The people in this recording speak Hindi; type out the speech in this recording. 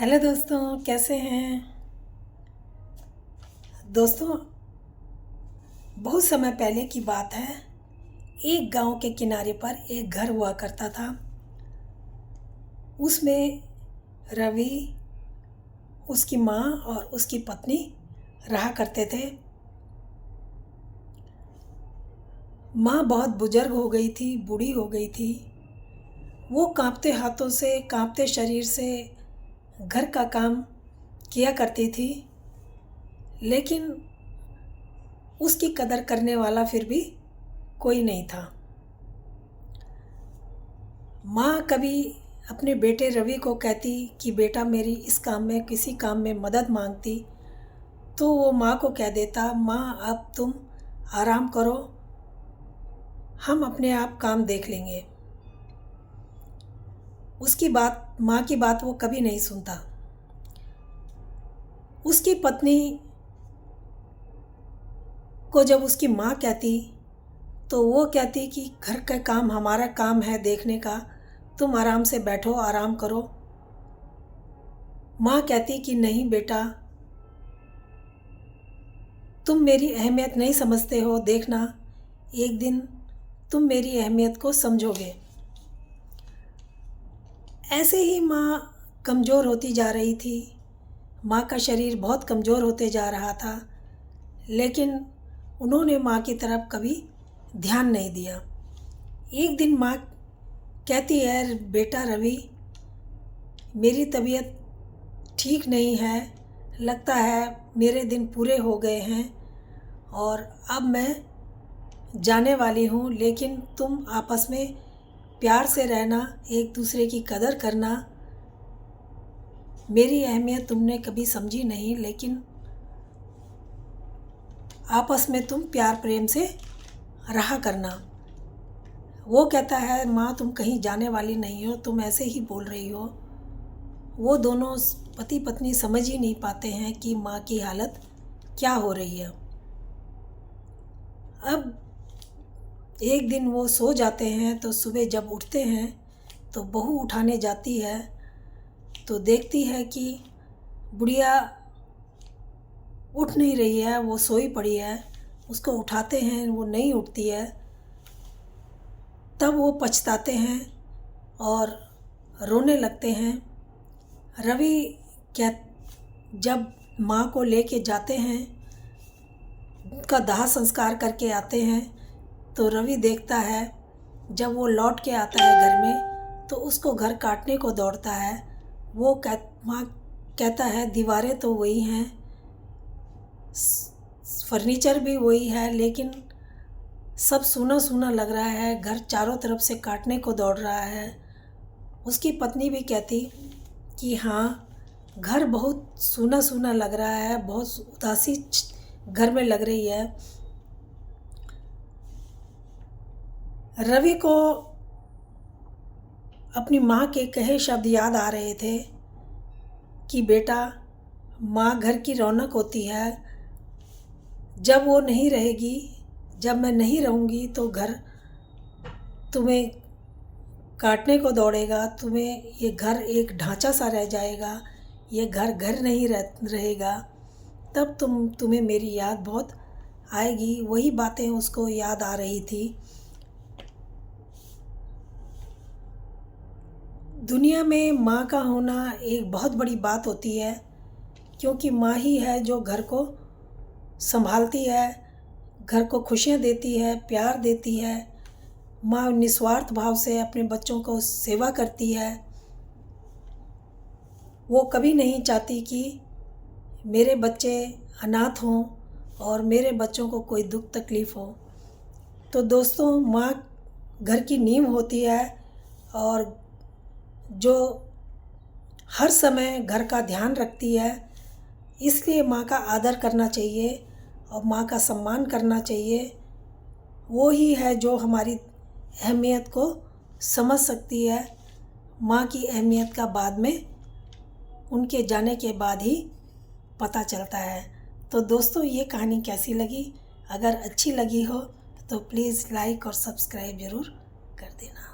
हेलो दोस्तों, कैसे हैं दोस्तों। बहुत समय पहले की बात है। एक गांव के किनारे पर एक घर हुआ करता था। उसमें रवि, उसकी माँ और उसकी पत्नी रहा करते थे। माँ बहुत बुजुर्ग हो गई थी, बूढ़ी हो गई थी। वो कांपते हाथों से, कांपते शरीर से घर का काम किया करती थी, लेकिन उसकी कदर करने वाला फिर भी कोई नहीं था। माँ कभी अपने बेटे रवि को कहती कि बेटा मेरी इस काम में, किसी काम में मदद मांगती, तो वो माँ को कह देता, माँ अब तुम आराम करो, हम अपने आप काम देख लेंगे। उसकी बात, माँ की बात वो कभी नहीं सुनता। उसकी पत्नी को जब उसकी माँ कहती तो वो कहती कि घर का काम हमारा काम है देखने का, तुम आराम से बैठो, आराम करो। माँ कहती कि नहीं बेटा, तुम मेरी अहमियत नहीं समझते हो, देखना एक दिन तुम मेरी अहमियत को समझोगे। ऐसे ही माँ कमज़ोर होती जा रही थी। माँ का शरीर बहुत कमज़ोर होते जा रहा था, लेकिन उन्होंने माँ की तरफ कभी ध्यान नहीं दिया। एक दिन माँ कहती है, बेटा रवि, मेरी तबीयत ठीक नहीं है, लगता है मेरे दिन पूरे हो गए हैं और अब मैं जाने वाली हूँ, लेकिन तुम आपस में प्यार से रहना, एक दूसरे की कदर करना। मेरी अहमियत तुमने कभी समझी नहीं, लेकिन आपस में तुम प्यार प्रेम से रहा करना। वो कहता है, माँ तुम कहीं जाने वाली नहीं हो, तुम ऐसे ही बोल रही हो। वो दोनों पति पत्नी समझ ही नहीं पाते हैं कि माँ की हालत क्या हो रही है। अब एक दिन वो सो जाते हैं, तो सुबह जब उठते हैं तो बहू उठाने जाती है तो देखती है कि बुढ़िया उठ नहीं रही है, वो सोई पड़ी है। उसको उठाते हैं, वो नहीं उठती है। तब वो पछताते हैं और रोने लगते हैं। रवि क्या, जब माँ को लेके जाते हैं, उनका दाह संस्कार करके आते हैं, तो रवि देखता है, जब वो लौट के आता है घर में, तो उसको घर काटने को दौड़ता है। माँ कहता है, दीवारें तो वही हैं, फर्नीचर भी वही है, लेकिन सब सूना सूना लग रहा है, घर चारों तरफ से काटने को दौड़ रहा है। उसकी पत्नी भी कहती कि हाँ, घर बहुत सूना सूना लग रहा है, बहुत उदासी घर में लग रही है। रवि को अपनी माँ के कहे शब्द याद आ रहे थे कि बेटा, माँ घर की रौनक होती है, जब वो नहीं रहेगी, जब मैं नहीं रहूँगी तो घर तुम्हें काटने को दौड़ेगा, तुम्हें ये घर एक ढांचा सा रह जाएगा, ये घर घर नहीं रहेगा। तब तुम्हें मेरी याद बहुत आएगी। वही बातें उसको याद आ रही थी। दुनिया में माँ का होना एक बहुत बड़ी बात होती है, क्योंकि माँ ही है जो घर को संभालती है, घर को खुशियाँ देती है, प्यार देती है। माँ निस्वार्थ भाव से अपने बच्चों को सेवा करती है। वो कभी नहीं चाहती कि मेरे बच्चे अनाथ हों और मेरे बच्चों को कोई दुख तकलीफ़ हो। तो दोस्तों, माँ घर की नींव होती है और जो हर समय घर का ध्यान रखती है। इसलिए माँ का आदर करना चाहिए और माँ का सम्मान करना चाहिए। वो ही है जो हमारी अहमियत को समझ सकती है। माँ की अहमियत का बाद में, उनके जाने के बाद ही पता चलता है। तो दोस्तों, ये कहानी कैसी लगी? अगर अच्छी लगी हो तो प्लीज़ लाइक और सब्सक्राइब ज़रूर कर देना।